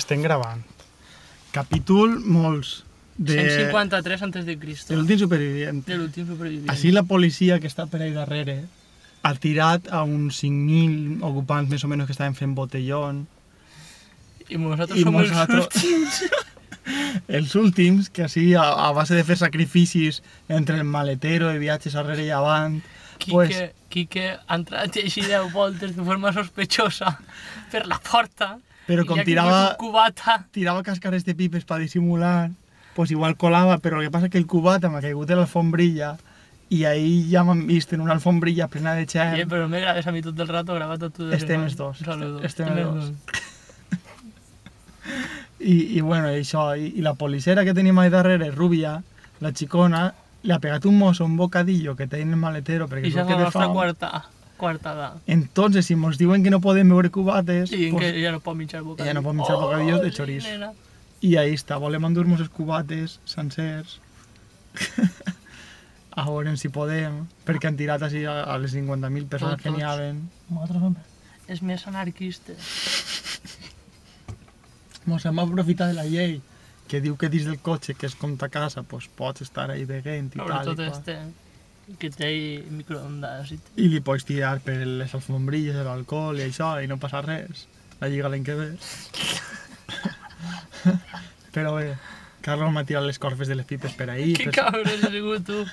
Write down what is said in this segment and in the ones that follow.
Estem gravant. Capítol molts de... 153 antes de Cristo. De l'últim supervivent. De l'últim supervivent. Així la policia que està per ahí darrere ha tirat a uns 5.000 ocupants més o menys que estaven fent botellón. I nosaltres som els últims. Els últims, que així a base de fer sacrificis entre el maletero de viatges arrere i avant, Quique ha entrat així 10 voltes de forma sospechosa per la porta. Però com i un cubata. tirava cascares de pipes per dissimular, pues igual colava, però el que passa és que el cubata m'ha caigut en l'alfombrilla i ahí ja m'han vist en una alfombrilla plena de gent. Sí, però me grabes a mi tot el rato, gravat a tu. Estem els dos. Estem els dos. I bueno, això, i la policera que tenim ahí darrere, rubia, la xicona, le ha pegat un mozo, un bocadillo que té en el maletero perquè I ja és la nostra quartada. Entonces, si ens diuen que no podem beure cubates... I pues, que ja no pot menjar bocadillos. Ja no pot menjar bocadillos de chorizo. Nena. I ahí està, volem endur-nos els cubates sencers. A veure si podem, perquè han tirat així a les 50.000 persones que n'hi haven. És més anarquista. Mos hem aprofitat de la llei, que diu que dins del cotxe, que és com ta casa, pues pots estar ahí beguent i tal. Sobretot este, que té microondas. I li pots tirar per les alfombrilles, l'alcohol i això, i no passa res. La lliga l'any que ve. Però bé, Carlos m'ha tirat les corfes de les pipes per ahí. Que cabrón has sigut tu.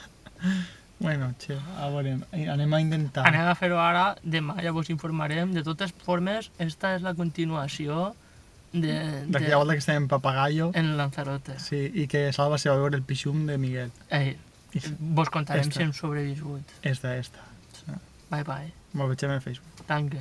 Bueno, a veure, anem a intentar. Anem a fer-ho ara, demà ja vos informarem. De totes formes, esta és la continuació d'aquella volta que estàvem en Papagayo. En Lanzarote. Sí, i que Salva se va veure el pixum de Miguel. Vos contarem si hem sobreviscut. Esta. Bye bye. Me'l veig en el Facebook. Tanque.